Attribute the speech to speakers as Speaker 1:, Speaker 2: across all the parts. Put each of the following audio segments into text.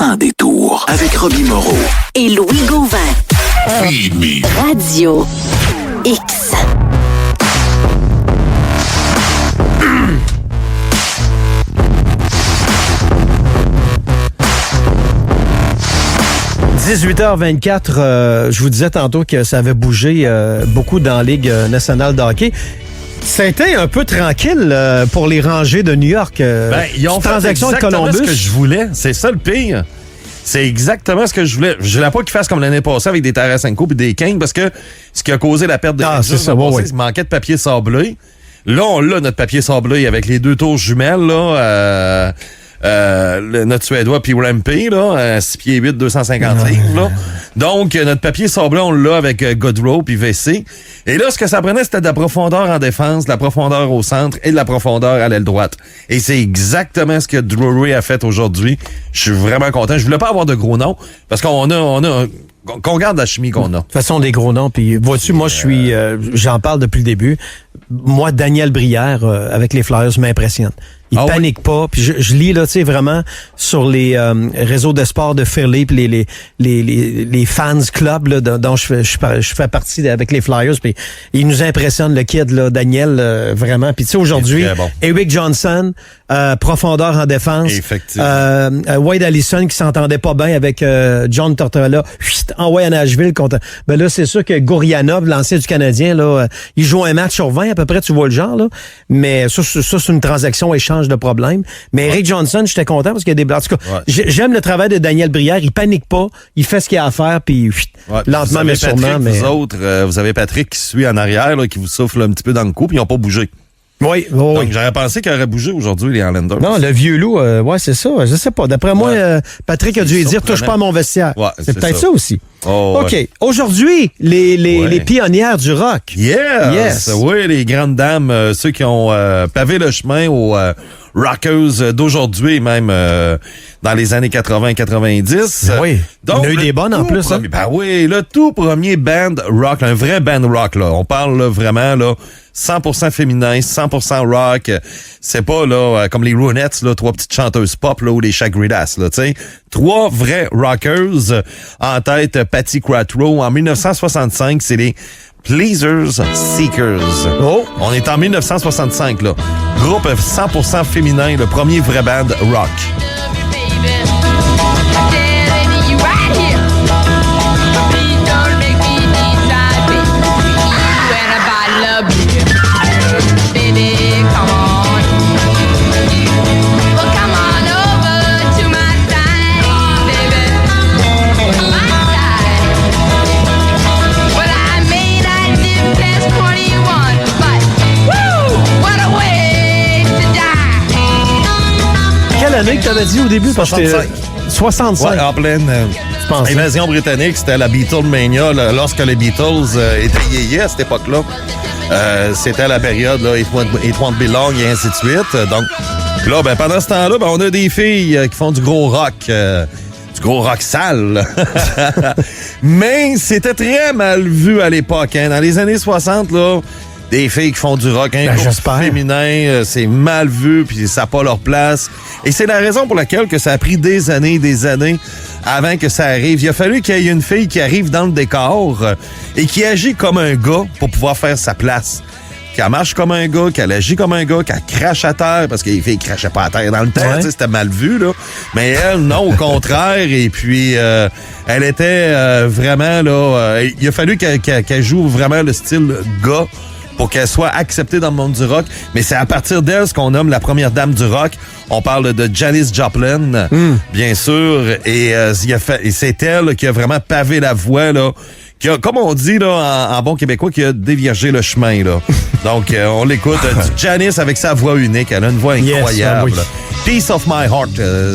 Speaker 1: Sans détour. Avec Robbie Moreau.
Speaker 2: Et Louis Gauvin.
Speaker 1: Feed me.
Speaker 2: Radio X.
Speaker 3: « 18h24, je vous disais tantôt que ça avait bougé beaucoup dans la Ligue nationale de hockey. C'était un peu tranquille pour les Rangers de New York.
Speaker 4: Ils ont fait
Speaker 3: transaction de
Speaker 4: exactement
Speaker 3: Columbus.
Speaker 4: ce que je voulais. C'est ça le pire. C'est exactement ce que je voulais. Je voulais pas qu'ils fassent comme l'année passée avec des Tarasenko et des Kings parce que ce qui a causé la perte de
Speaker 3: c'est ça,
Speaker 4: il manquait de papier sablé. Là, on l'a, notre papier sablé avec les deux tours jumelles, là. Notre Suédois puis Rampy, là, 6 pieds 8, 250 livres, là. Donc, notre papier sablé, on l'a avec Goodrow puis VC. Et là, ce que ça prenait, c'était de la profondeur en défense, de la profondeur au centre et de la profondeur à l'aile droite. Et c'est exactement ce que Drury a fait aujourd'hui. Je suis vraiment content. Je voulais pas avoir de gros noms parce qu'on qu'on garde la chimie qu'on a. De toute
Speaker 3: façon, des gros noms. Puis, vois-tu, moi, j'en parle depuis le début. Moi, Daniel Brière, avec les Flyers, m'impressionne. Il panique pas. Puis je lis, là, tu sais, vraiment, sur les réseaux de sport de Philly, puis les fans club, là, dont je fais partie avec les Flyers. Puis il nous impressionne, le kid, là, Daniel, vraiment. Puis tu sais, aujourd'hui, bon. Eric Johnson, profondeur en défense. Wade Allison qui s'entendait pas bien avec John Tortorella. Envoyé à Nashville contre... Ben là, c'est sûr que Gourianov, l'ancien du Canadien, là, il joue un match sur 20 à peu près, tu vois le genre, là. Mais ça c'est une transaction échange de problème. Mais Eric Johnson, j'étais content parce qu'il y a des... En tout cas, j'aime le travail de Daniel Brière. Il panique pas. Il fait ce qu'il a à faire, puis lentement mais sûrement.
Speaker 4: Vous avez Patrick qui suit en arrière, là, qui vous souffle un petit peu dans le cou, puis ils n'ont pas bougé.
Speaker 3: Oui.
Speaker 4: Donc, j'aurais pensé qu'il aurait bougé aujourd'hui, les Islanders.
Speaker 3: Non, le vieux loup, c'est ça. Je sais pas. D'après moi, Patrick a dû lui dire, touche pas à mon vestiaire. Ouais, c'est peut-être ça aussi. OK. Aujourd'hui, les pionnières du rock.
Speaker 4: Yes. Oui, les grandes dames, ceux qui ont pavé le chemin aux rockers d'aujourd'hui, même dans les années 80-90.
Speaker 3: Oui. Donc, il y en a eu des bonnes en plus.
Speaker 4: Ben oui, le tout premier band rock, un vrai band rock, là. On parle là, vraiment, là, 100% féminin, 100% rock. C'est pas, là, comme les Ronettes, là, 3 petites chanteuses pop, là, ou les Shagridas, là, tu sais. 3 vrais rockers. En tête, Patty Quattro. En 1965, c'est les Pleasers Seekers. On est en 1965, là. Groupe 100% féminin, le premier vrai band rock.
Speaker 3: L'année que tu avais dit au début?
Speaker 4: 65.
Speaker 3: 65.
Speaker 4: Ouais, en pleine invasion britannique, c'était la Beatlemania, lorsque les Beatles étaient yéyés à cette époque-là. C'était la période, là, It Won't Be Long et ainsi de suite. Donc, là, ben, pendant ce temps-là, ben, on a des filles qui font du gros rock. Du gros rock sale. Mais c'était très mal vu à l'époque. Hein. Dans les années 60, là, des filles qui font du rock, un groupe féminin, c'est mal vu, puis ça n'a pas leur place. Et c'est la raison pour laquelle que ça a pris des années avant que ça arrive. Il a fallu qu'il y ait une fille qui arrive dans le décor et qui agit comme un gars pour pouvoir faire sa place. Qu'elle marche comme un gars, qu'elle agit comme un gars, qu'elle crache à terre, parce que les filles crachaient pas à terre dans le temps, c'était mal vu, là. Mais elle, non, au contraire, et puis elle était vraiment, là, il a fallu qu'elle joue vraiment le style gars pour qu'elle soit acceptée dans le monde du rock. Mais c'est à partir d'elle ce qu'on nomme la première dame du rock. On parle de Janis Joplin, bien sûr, et c'est elle qui a vraiment pavé la voie, là, qui a, comme on dit là, en bon québécois, qui a déviergé le chemin, là. Donc, on l'écoute. Janis avec sa voix unique. Elle a une voix incroyable. Yes, oui. Piece of My Heart,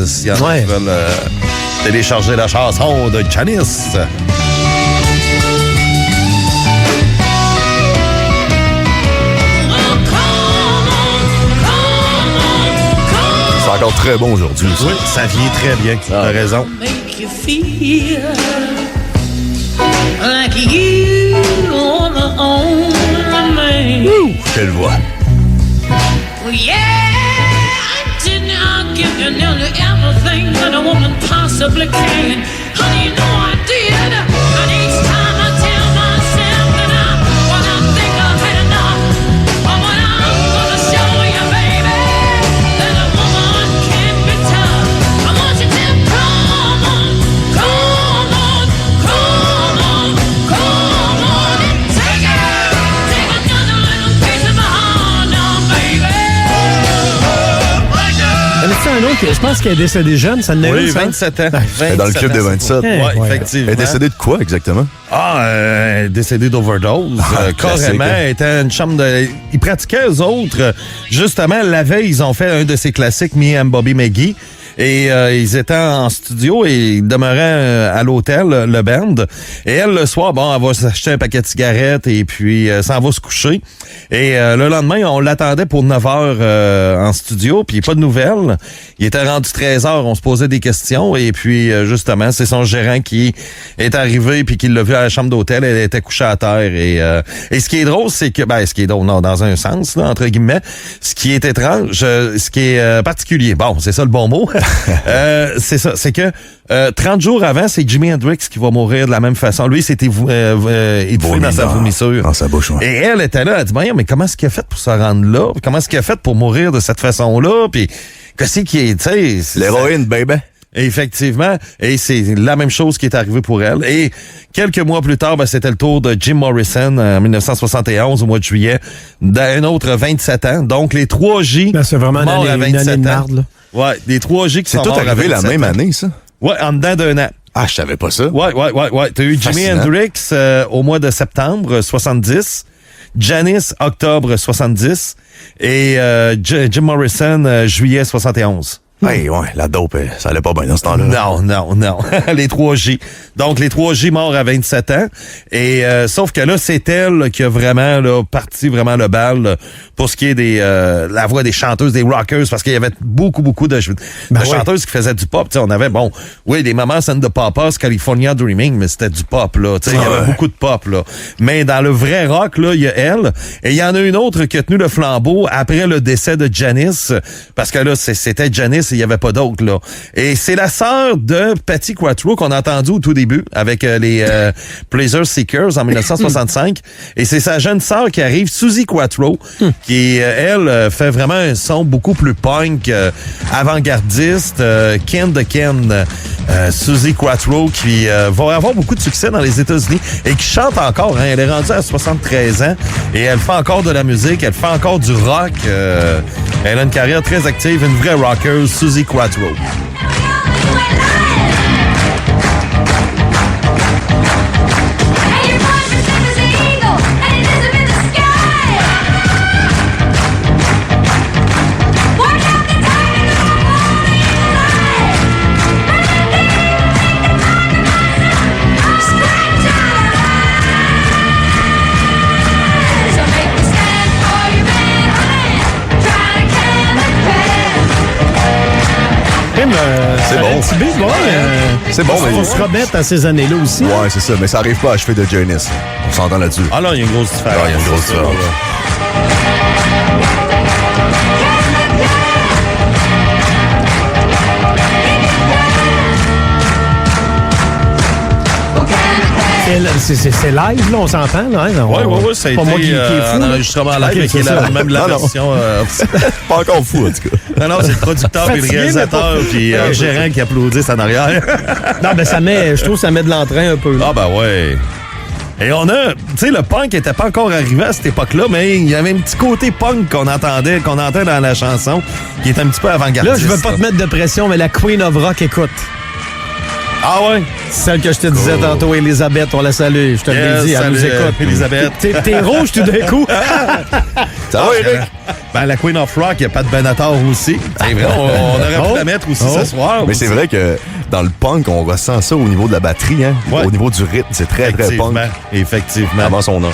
Speaker 4: s'il y en a qui veulent télécharger la chanson de Janis. C'est encore très bon aujourd'hui. Oui, ça vient très bien. T'as raison.
Speaker 5: Like you on the only man.
Speaker 4: Quelle voix.
Speaker 5: Well, yeah, I didn't give you nearly everything that a woman possibly supplicating. Honey, you know I did. And each time I tell myself that when I think I've had enough, but when I'm gonna show you, baby, that a woman can be tough. I want you to come on, come on, come on, come on, and take another little piece of my heart now, baby.
Speaker 3: C'est un autre, je pense qu'elle est décédée jeune, ça ne
Speaker 4: Oui, 27 ans.
Speaker 6: Elle est dans le club des 27.
Speaker 4: Oui, effectivement.
Speaker 6: Elle est décédée de quoi exactement?
Speaker 4: Décédée d'overdose. Carrément, elle était une chambre de... Ils pratiquaient, eux autres. Justement, la veille, ils ont fait un de ces classiques, Me and Bobby McGee. Et ils étaient en studio et ils demeuraient à l'hôtel, le band. Et elle, le soir, elle va s'acheter un paquet de cigarettes et puis s'en va se coucher. Et le lendemain, on l'attendait pour 9 heures en studio, puis pas de nouvelles. Il était rendu 13 heures, on se posait des questions. Et puis, justement, c'est son gérant qui est arrivé puis qui l'a vu à la chambre d'hôtel. Elle était couchée à terre. Et ce qui est drôle, c'est que... ce qui est drôle, non, dans un sens, là, entre guillemets, ce qui est étrange, ce qui est particulier, c'est ça le bon mot, c'est ça, c'est que 30 jours avant, c'est Jimi Hendrix qui va mourir de la même façon. Lui, c'était étouffé dans sa vomissure.
Speaker 6: Dans sa bouche, ouais.
Speaker 4: Et elle était là, elle dit, mais comment est-ce qu'il a fait pour se rendre là? Comment est-ce qu'il a fait pour mourir de cette façon-là? Puis, qu'est-ce qui est, tu sais...
Speaker 6: L'héroïne, baby.
Speaker 4: Effectivement, et c'est la même chose qui est arrivée pour elle. Et quelques mois plus tard, c'était le tour de Jim Morrison en 1971, au mois de juillet, d'un autre 27 ans. Donc, les 3J
Speaker 3: c'est vraiment
Speaker 4: morts à 27
Speaker 3: année de
Speaker 4: ans.
Speaker 3: marde, là.
Speaker 4: Ouais, les 3J qui
Speaker 6: C'est
Speaker 4: sont
Speaker 6: tout
Speaker 4: morts à
Speaker 6: arrivé la
Speaker 4: 27
Speaker 6: même
Speaker 4: ans.
Speaker 6: année, ça?
Speaker 4: Ouais, en dedans d'un an.
Speaker 6: Ah, je savais pas ça.
Speaker 4: Ouais. T'as eu Jimi
Speaker 6: Fascinant.
Speaker 4: Hendrix au mois de septembre 70, Janis octobre 70 et Jim Morrison juillet 71.
Speaker 6: Hey, ouais, la dope, ça allait pas bien dans ce temps-là.
Speaker 4: Non. Les 3J. Donc, les 3J morts à 27 ans. Et sauf que là, c'est elle qui a vraiment parti vraiment le bal là, pour ce qui est des la voix des chanteuses, des rockers, parce qu'il y avait beaucoup de chanteuses qui faisaient du pop. T'sais, on avait, des Mamas and the Papas, California Dreaming, mais c'était du pop, là. Il y avait beaucoup de pop, là. Mais dans le vrai rock, là, il y a elle. Et il y en a une autre qui a tenu le flambeau après le décès de Janis, parce que là, c'était Janis, il n'y avait pas d'autre, là. Et c'est la sœur de Patti Quatro qu'on a entendu au tout début avec les Pleasure Seekers en 1965. Et c'est sa jeune sœur qui arrive, Suzy Quatro, qui, elle, fait vraiment un son beaucoup plus punk, avant-gardiste, Ken de Ken. Suzy Quatro qui va avoir beaucoup de succès dans les États-Unis et qui chante encore. Hein. Elle est rendue à 73 ans et elle fait encore de la musique, elle fait encore du rock. Elle a une carrière très active, une vraie rocker, Suzy Quatro.
Speaker 3: C'est bon.
Speaker 6: C'est bon, mais...
Speaker 3: On se remettre à ces années-là aussi.
Speaker 6: Ouais, c'est ça, mais ça arrive pas à achever de Janis. On s'entend là-dessus.
Speaker 4: Ah là, il y a une grosse différence.
Speaker 6: Ouais, il y a une grosse différence.
Speaker 3: C'est live, là, on s'entend, là. Hein?
Speaker 4: Oui, ça a
Speaker 3: pas
Speaker 4: été
Speaker 3: moi qui est fou,
Speaker 4: enregistrement live, mais qui est même la version...
Speaker 6: Pas encore fou, en tout cas.
Speaker 4: Non, c'est le producteur puis le réalisateur puis le gérant qui applaudissent en arrière.
Speaker 3: Non, je trouve que ça met de l'entrain un peu. Là.
Speaker 4: Ah, ben ouais. Et on a, tu sais, le punk n'était pas encore arrivé à cette époque-là, mais il y avait un petit côté punk qu'on entend dans la chanson, qui est un petit peu avant-gardiste.
Speaker 3: Là, je veux pas te mettre de pression, mais la Queen of Rock, écoute.
Speaker 4: Ah ouais?
Speaker 3: Celle que je te disais tantôt, Elisabeth, on la salue. Je te l'ai dit, elle nous écoute.
Speaker 4: Elisabeth.
Speaker 3: T'es rouge tout d'un coup.
Speaker 6: Ça va, Eric?
Speaker 4: Ben, la Queen of Rock, il n'y a pas de Benatar aussi. C'est vrai, on aurait pu la mettre aussi ce soir.
Speaker 6: Mais c'est vrai que dans le punk, on ressent ça au niveau de la batterie, hein?
Speaker 4: Ouais.
Speaker 6: Au niveau du rythme, c'est très, très punk.
Speaker 4: Effectivement.
Speaker 6: Avant son nom.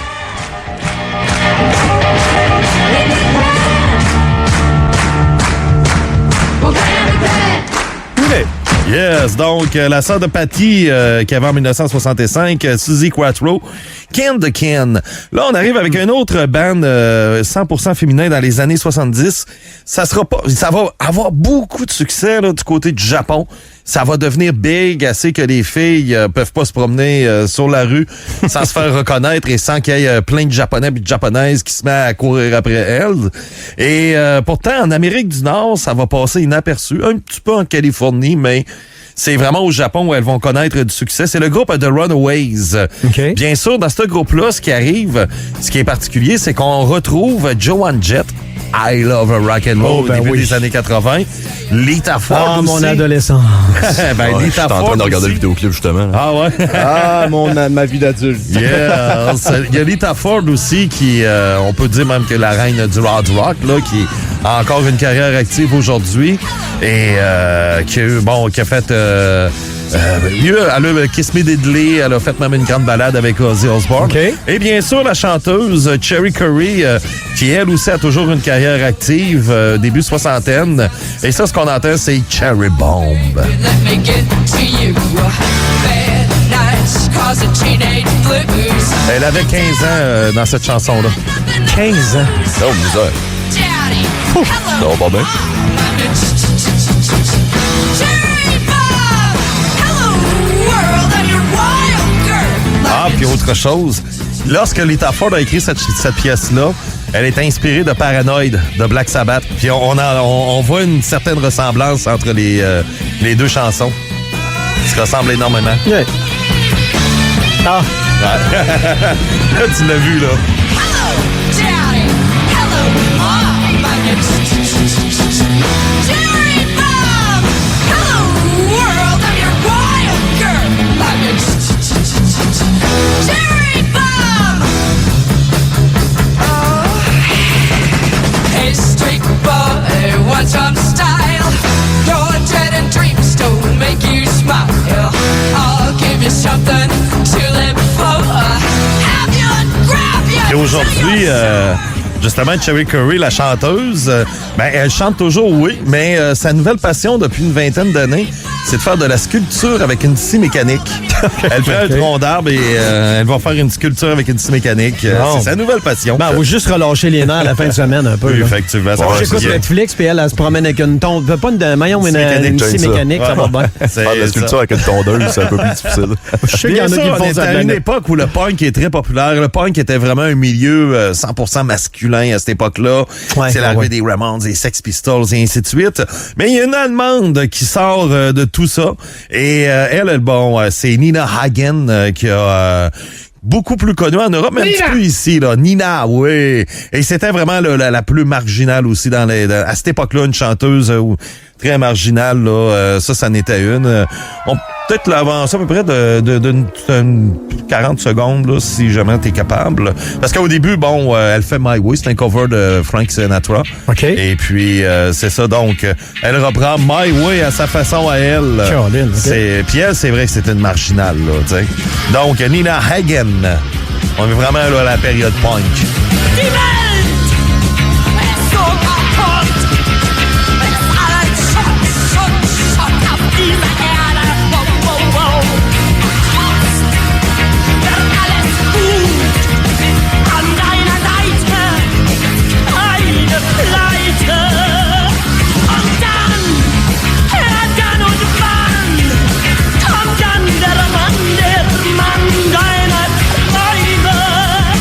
Speaker 4: Yes, donc la sœur de Patti qui avait en 1965, Suzy Quatro, Ken the Ken. Là, on arrive avec un autre band 100% féminin dans les années 70. Ça va avoir beaucoup de succès là, du côté du Japon. Ça va devenir big, assez que les filles peuvent pas se promener sur la rue sans se faire reconnaître et sans qu'il y ait plein de Japonais et de Japonaises qui se mettent à courir après elles. Et pourtant, en Amérique du Nord, ça va passer inaperçu. Un petit peu en Californie, mais c'est vraiment au Japon où elles vont connaître du succès. C'est le groupe The Runaways.
Speaker 3: Okay.
Speaker 4: Bien sûr, dans ce groupe-là, ce qui arrive, ce qui est particulier, c'est qu'on retrouve Joan Jett, I Love a Rock and Roll, au début des années 80. Lita Ford aussi.
Speaker 3: Mon adolescence.
Speaker 4: Ben,
Speaker 6: Ouais,
Speaker 4: Lita
Speaker 6: j'étais en
Speaker 4: Ford
Speaker 6: train de regarder le
Speaker 4: aussi.
Speaker 6: vidéoclip, justement.
Speaker 4: Ah ouais?
Speaker 7: Ah, ma vie d'adulte.
Speaker 4: Yes. Il y a Lita Ford aussi qui, on peut dire même que la reine du hard rock, là, qui a encore une carrière active aujourd'hui et qui a fait... elle a Kiss Me Deadly, elle a fait même une grande balade avec Ozzy Osbourne.
Speaker 3: Okay.
Speaker 4: Et bien sûr, la chanteuse Cherry Curry, qui elle aussi a toujours une carrière active, début soixantaine. Et ça, ce qu'on entend, c'est Cherry Bomb.
Speaker 5: Let me get to you. Bad nights cause a teenage blues.
Speaker 4: Elle avait 15 ans dans cette chanson-là.
Speaker 3: 15 ans.
Speaker 6: Oh, misère.
Speaker 5: Daddy,
Speaker 6: Ça
Speaker 5: hello.
Speaker 6: va pas bien?
Speaker 5: Cherry Bomb. Hello, world, I'm your wild girl.
Speaker 4: Ah, puis autre chose, lorsque Lita Ford a écrit cette pièce-là, elle est inspirée de Paranoid de Black Sabbath. Puis on voit une certaine ressemblance entre les deux chansons. Ils se ressemblent énormément.
Speaker 3: Ouais. Ah,
Speaker 4: Là, tu l'as vu, là.
Speaker 5: Hello, Daddy. Hello, Mom. I'm your Cherry Bomb. Hello, world, I'm your wild girl. I'm your Cherry Bomb. Hey, street boy, want some style? Your dread and dreams don't make you smile. I'll give you something to live for. Have you grab you?
Speaker 4: Et aujourd'hui, justement, Cherry Curry, la chanteuse, elle chante toujours, oui, mais sa nouvelle passion depuis une vingtaine d'années, c'est de faire de la sculpture avec une scie mécanique. Elle prend un tronc d'arbre et elle va faire une sculpture avec une scie mécanique.
Speaker 3: Bon.
Speaker 4: C'est sa nouvelle passion.
Speaker 3: ben, on va juste relâcher les nerfs à la fin de semaine un peu.
Speaker 4: Oui,
Speaker 3: là.
Speaker 4: effectivement. Ça va
Speaker 3: J'écoute
Speaker 4: bien.
Speaker 3: Netflix, puis elle se promène avec une tombe. Pas une maillon, mais une scie
Speaker 6: ça.
Speaker 3: mécanique, ça va bien.
Speaker 4: C'est
Speaker 6: Faire de la sculpture
Speaker 4: ça.
Speaker 6: avec une tondeuse, c'est un peu plus difficile.
Speaker 3: Je sais qu'il y
Speaker 4: Bien
Speaker 3: en a
Speaker 4: sûr,
Speaker 3: qui
Speaker 4: on
Speaker 3: font
Speaker 4: était
Speaker 3: ça
Speaker 4: à une époque où le punk est très populaire. Le punk était vraiment un milieu 100% masculin à cette époque-là.
Speaker 3: Ouais,
Speaker 4: c'est l'arrivée
Speaker 3: ouais.
Speaker 4: des Ramones, des Sex Pistols et ainsi de suite. Mais il y a une Allemande qui sort de tout ça. Et elle, c'est Nina Hagen qui a... beaucoup plus connue en Europe, mais un petit peu ici, là. Nina, oui. Et c'était vraiment la plus marginale aussi à cette époque-là, une chanteuse très marginale, là. Ça n'était une. On peut-être l'avancer à peu près de 40 secondes, là, si jamais t'es capable. Parce qu'au début, elle fait My Way, c'est un cover de Frank Sinatra.
Speaker 3: OK.
Speaker 4: Et puis, c'est ça, donc, elle reprend My Way à sa façon à elle.
Speaker 3: Caroline, OK.
Speaker 4: Puis elle, c'est vrai que c'était une marginale, là, tu sais. Donc, Nina Hagen. On est vraiment là à la période punk.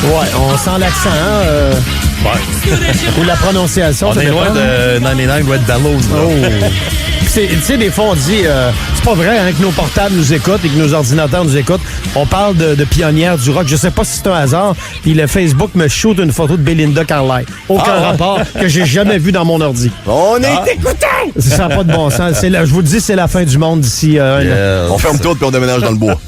Speaker 3: Ouais, on sent l'accent, ou la prononciation.
Speaker 4: On
Speaker 3: ça
Speaker 4: est
Speaker 3: dépend.
Speaker 4: loin de 99 Red Balloons, là.
Speaker 3: Oh. Tu sais, des fois, on dit, c'est pas vrai que nos portables nous écoutent et que nos ordinateurs nous écoutent. On parle de pionnières du rock. Je sais pas si c'est un hasard. Puis le Facebook me shoot une photo de Belinda Carlisle. Aucun rapport que j'ai jamais vu dans mon ordi.
Speaker 7: On est écoutant!
Speaker 3: Ça n'a pas de bon sens. Je vous le dis, c'est la fin du monde d'ici un an.
Speaker 4: Yes.
Speaker 6: On ferme tout puis on déménage dans le bois.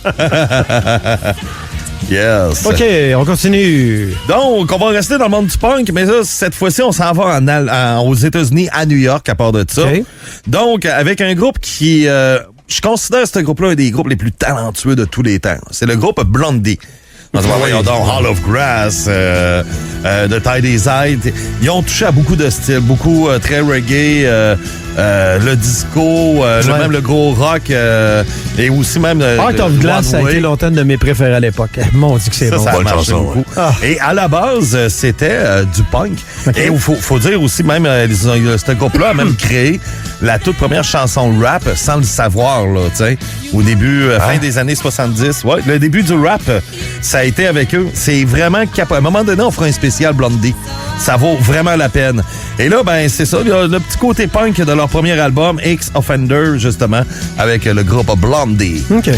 Speaker 4: Yes.
Speaker 3: OK, on continue.
Speaker 4: Donc, on va rester dans le monde du punk, mais là, cette fois-ci, on s'en va aux États-Unis, à New York, à part de ça.
Speaker 3: OK.
Speaker 4: Donc, avec un groupe qui... je considère ce groupe-là un des groupes les plus talentueux de tous les temps. C'est le groupe Blondie. Voyons donc, Hall of Grass, de Tie Des Eyes. Ils ont touché à beaucoup de styles, beaucoup très reggae. le disco, même le gros rock, et aussi même...
Speaker 3: Art of Glass, ça a été longtemps de mes préférés à l'époque. Mon Dieu que c'est bon.
Speaker 4: Ça a marché
Speaker 6: chanson,
Speaker 4: beaucoup.
Speaker 6: ouais.
Speaker 3: Ah.
Speaker 4: Et à la base, c'était du punk.
Speaker 3: Okay.
Speaker 4: Et il faut dire aussi, même, ce groupe-là a même créé la toute première chanson rap sans le savoir, là, tu sais. Au début, fin des années 70. Ouais, le début du rap, ça a été avec eux. C'est vraiment à un moment donné, on fera un spécial Blondie. Ça vaut vraiment la peine. Et là, ben, c'est ça, le petit côté punk de leur premier album, Ex-Offender, justement, avec le groupe Blondie.
Speaker 3: OK.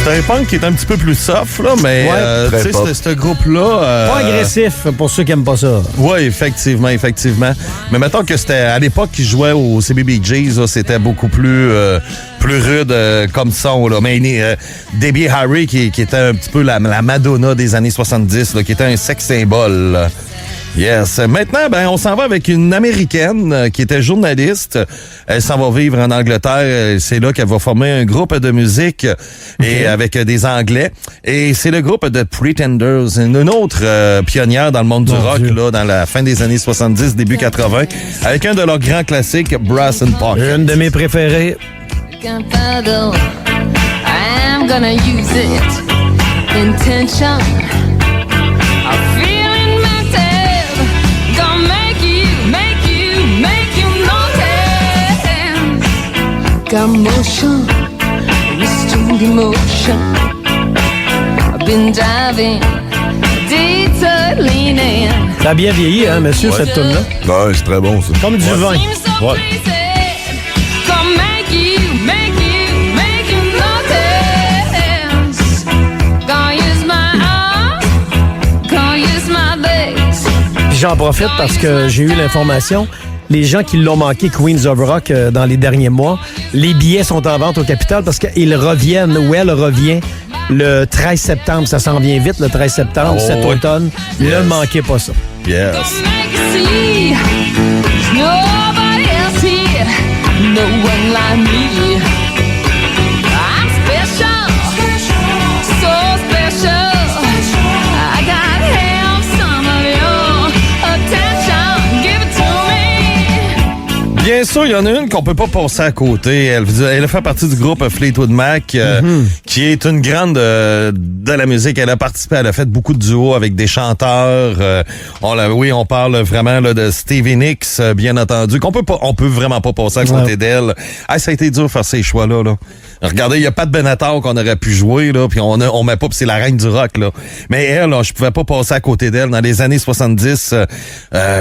Speaker 4: C'est un punk qui est un petit peu plus soft, là, mais
Speaker 3: Ouais,
Speaker 4: tu sais, ce groupe-là...
Speaker 3: Pas agressif, pour ceux qui aiment pas ça.
Speaker 4: Oui, effectivement. Mais mettons que c'était à l'époque qu'ils jouaient au CBBGs, là, c'était beaucoup plus rude comme son. Là. Mais Debbie Harry, qui était un petit peu la Madonna des années 70, là, qui était un sex symbole. Là. Yes. Maintenant, ben, on s'en va avec une Américaine qui était journaliste. Elle s'en va vivre en Angleterre. C'est là qu'elle va former un groupe de musique et avec des Anglais. Et c'est le groupe de Pretenders, une autre pionnière dans le monde du rock, là, dans la fin des années 70, début 80, avec un de leurs grands classiques, Brass and Pocket.
Speaker 3: Une de mes préférées.
Speaker 5: I'm gonna use it. Intention. I'm feeling mental. Gonna make you notice. Got motion, restrained emotion. I've been diving, detour leaning.
Speaker 3: Ça a bien vieilli, hein, monsieur, cette tune-là?
Speaker 6: Ouais, c'est très bon, ça.
Speaker 3: Comme du vin.
Speaker 5: Seems so
Speaker 4: Ouais.
Speaker 5: pleasing. Gonna make you notice. Gonna use my arms, gonna use my legs.
Speaker 3: Puis j'en profite parce que j'ai eu l'information. Les gens qui l'ont manqué, Queens of Rock, dans les derniers mois, les billets sont en vente au Capitole parce qu'ils reviennent, ou elle revient, le 13 septembre. Ça s'en vient vite, le 13 septembre, cet
Speaker 4: oui.
Speaker 3: automne.
Speaker 4: Yes.
Speaker 3: Ne manquez pas ça.
Speaker 4: Yes.
Speaker 5: Gonna make you see. There's nobody else here. No one like me. I'm special. So special. I gotta have some of your attention. Give it to me.
Speaker 4: Bien sûr, il y en a une qu'on peut pas passer à côté. Elle a fait partie du groupe Fleetwood Mac, qui est une grande de la musique. Elle a participé, elle a fait beaucoup de duos avec des chanteurs. On parle vraiment là, de Stevie Nicks, bien entendu, on peut vraiment pas passer à côté d'elle. Ah, ça a été dur de faire ces choix-là. Là. Regardez, il y a Pat Benatar qu'on aurait pu jouer, là, puis on met pas, puis c'est la reine du rock, là. Mais elle, là, je pouvais pas passer à côté d'elle. Dans les années 70,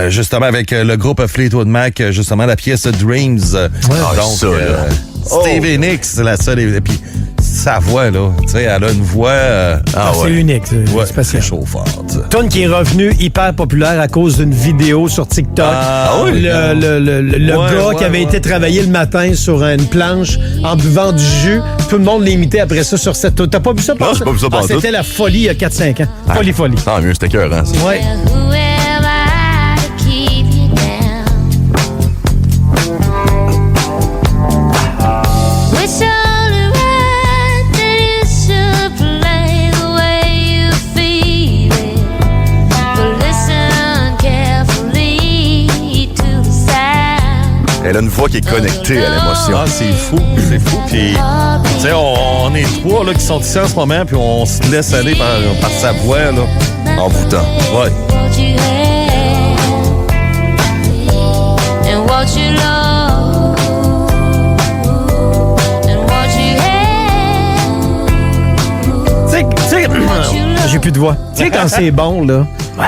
Speaker 4: justement, avec le groupe Fleetwood Mac, justement, la pièce Dreams. Donc,
Speaker 6: ça, là.
Speaker 4: Stevie Nicks, c'est la seule. Et puis, sa voix, là, tu sais, elle a une voix...
Speaker 3: C'est unique, c'est
Speaker 4: ouais,
Speaker 3: spécial.
Speaker 4: c'est chauffante.
Speaker 3: Tune qui est revenu hyper populaire à cause d'une vidéo sur TikTok.
Speaker 4: oui?
Speaker 3: Le gars qui avait été travailler le matin sur une planche en buvant du jus. Tout le monde l'imitait après ça sur cette... T'as pas vu ça?
Speaker 6: Non, j'ai pas vu ça pantoute.
Speaker 3: C'était la folie il y a 4-5 ans. Folie.
Speaker 6: Tant mieux, c'était écœurant, ça.
Speaker 3: Ouais.
Speaker 5: Who am I to keep you down? It's only right that you should play the way you feel it. But listen carefully to the sound.
Speaker 6: Elle a une voix qui est connectée à l'émotion.
Speaker 4: Ah, c'est fou. Puis, tu sais, on est trois là, qui sont ici en ce moment, puis on se laisse aller par sa voix, là.
Speaker 6: Envoûtant.
Speaker 4: Ouais.
Speaker 5: What you have and what you love and what you have.
Speaker 3: Tu sais, j'ai plus de voix. Tu sais, quand c'est bon, là,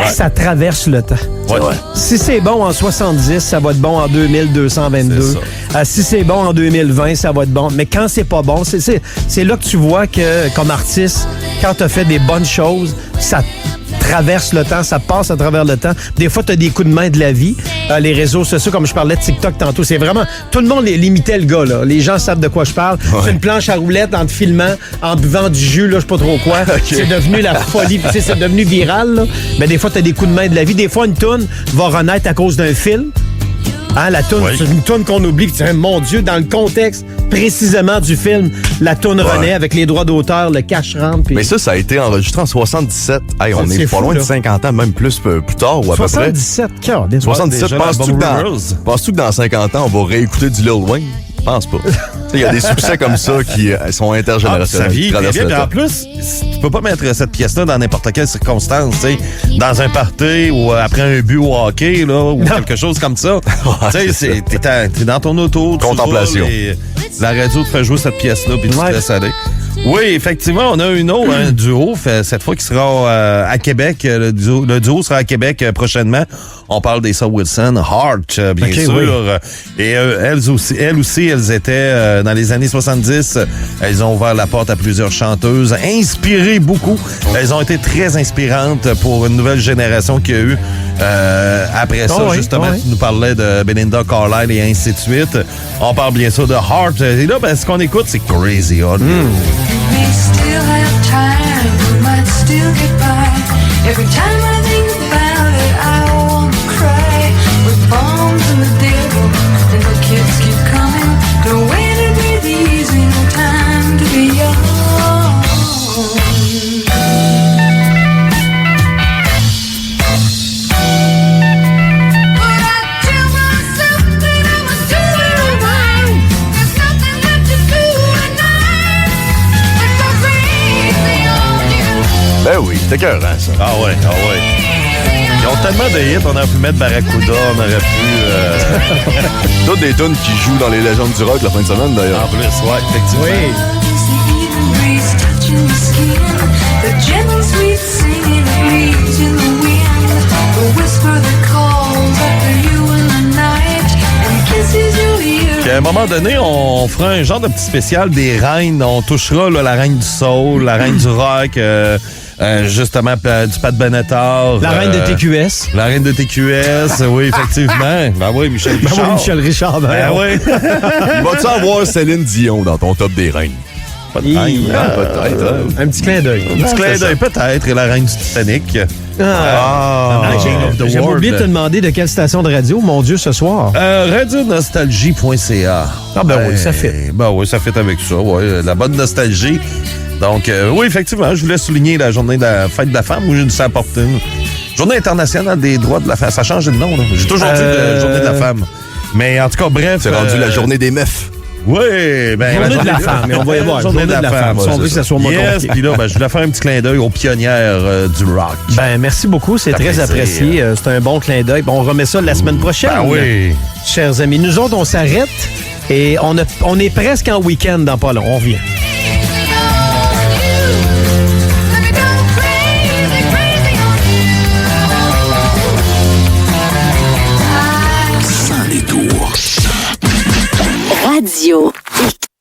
Speaker 3: ça traverse le temps.
Speaker 4: Ouais.
Speaker 3: Si c'est bon en 70, ça va être bon en 2222. Si c'est bon en 2020, ça va être bon. Mais quand c'est pas bon, c'est là que tu vois que, comme artiste, quand tu as fait des bonnes choses, ça traverse le temps, ça passe à travers le temps. Des fois, tu as des coups de main de la vie. Les réseaux sociaux, comme je parlais de TikTok tantôt, c'est vraiment... Tout le monde l'imitait, le gars, là. Les gens savent de quoi je parle.
Speaker 6: Ouais.
Speaker 3: C'est une planche à roulettes en te filmant, en buvant du jus, là, je sais pas trop quoi. C'est devenu la folie. Puis, tu sais, c'est devenu viral, là. Mais des fois, tu as des coups de main de la vie. Des fois, une toune va renaître à cause d'un film. Hein, la toune, c'est une toune qu'on oublie. Puis, mon Dieu, dans le contexte précisément du film, la toune renaît avec les droits d'auteur, le cash rentre. Puis...
Speaker 6: Mais ça a été enregistré en 77. Hey, on est pas
Speaker 3: fou,
Speaker 6: loin
Speaker 3: là.
Speaker 6: de 50 ans, même plus tard ou à peu près.
Speaker 3: 77, cœur.
Speaker 6: 77,
Speaker 4: déjà,
Speaker 6: penses-tu
Speaker 4: l'album
Speaker 6: que,
Speaker 4: Rumors.
Speaker 6: penses-tu que dans 50 ans, on va réécouter du Lil Wayne? Je pense pas. Il y a des succès comme ça qui sont
Speaker 4: Ça
Speaker 6: intergénérationnels.
Speaker 4: vieillit
Speaker 6: qui
Speaker 4: très
Speaker 6: traversent
Speaker 4: bien.
Speaker 6: le
Speaker 4: Puis en
Speaker 6: temps.
Speaker 4: plus, tu peux pas mettre cette pièce-là dans n'importe quelle circonstance. Tu sais, dans un party ou après un but au hockey là, ou quelque chose comme ça. Tu sais, t'es dans ton auto. tu
Speaker 6: Contemplation.
Speaker 4: roules et la radio te fait jouer cette pièce-là puis tu te laisses aller. Oui, effectivement, on a un duo, cette fois qui sera à Québec. Le duo sera à Québec prochainement. On parle des Saw Wilson, Heart, bien sûr.
Speaker 3: Oui.
Speaker 4: Et elles aussi, elles étaient dans les années 70. Elles ont ouvert la porte à plusieurs chanteuses, inspiré beaucoup. Elles ont été très inspirantes pour une nouvelle génération qui a eu après ça, justement, tu nous parlais de Belinda Carlisle et ainsi de suite. On parle bien sûr de Heart. Et là, ce qu'on écoute, c'est Crazy Hollywood.
Speaker 5: We still have time, we might still get by. Every time I think about it, I wanna cry. With bombs and the devil, and the kids keep coming. No way to breathe easy, no time to be young. But I tell myself that I must do it all right. There's nothing left to do tonight. Let's go crazy on you.
Speaker 6: Ben oui, c'était écœurant, ça.
Speaker 4: Ah ouais. Ils ont tellement de hits, on aurait pu mettre Barracuda, on aurait pu...
Speaker 6: Toutes des tunes qui jouent dans les légendes du rock la fin de semaine, d'ailleurs.
Speaker 4: En plus, ouais, effectivement.
Speaker 5: Is the evening breeze touching your skin? The gentle sweet singing of leaves in the wind. The whisper that calls after you in the night and kisses your ear.
Speaker 4: Puis à un moment donné, on fera un genre de petit spécial des reines. On touchera là, la reine du soul, la reine du rock, justement du Pat Benatar.
Speaker 3: La reine de TQS.
Speaker 4: La reine de TQS, oui, effectivement. Ben oui, Michel
Speaker 3: Ben
Speaker 4: Richard.
Speaker 3: oui, Michel Richard.
Speaker 4: Ben oui.
Speaker 6: Vas-tu avoir Céline Dion dans ton top des reines?
Speaker 4: Pas de reine.
Speaker 6: Peut-être. hein.
Speaker 3: Un petit clin d'œil.
Speaker 4: Un petit clin d'œil, peut-être, et la reine du Titanic. King of the
Speaker 3: J'avais
Speaker 4: World.
Speaker 3: oublié de te demander de quelle station de radio, mon Dieu, ce soir.
Speaker 4: Radionostalgie.ca.
Speaker 3: Ah ben oui, ça fit.
Speaker 4: Ben oui, ça fit avec ça, ouais. La bonne nostalgie. Donc, oui, effectivement, je voulais souligner la journée de la fête de la femme où j'ai dû s'apporter une journée internationale des droits de la femme. Ça a changé de nom, là. J'ai toujours dit la journée de la femme. Mais en tout cas, bref.
Speaker 6: C'est rendu la journée des meufs.
Speaker 4: Oui, ben.
Speaker 3: Journée de la femme, mais on va y voir.
Speaker 4: Journée de la femme.
Speaker 3: Si on veut que ça soit moins
Speaker 4: Yes,
Speaker 3: compliqué.
Speaker 4: puis là, ben, je voulais faire un petit clin d'œil aux pionnières du rock.
Speaker 3: Ben, merci beaucoup, c'est très
Speaker 4: plaisir.
Speaker 3: apprécié. C'est un bon clin d'œil. Bon, on remet ça la semaine prochaine.
Speaker 4: Ben oui.
Speaker 3: Chers amis, nous autres, on s'arrête et on est presque en week-end dans pas long. On revient.
Speaker 5: Let me go crazy, crazy on you.
Speaker 1: Sans détour.
Speaker 2: Radio X.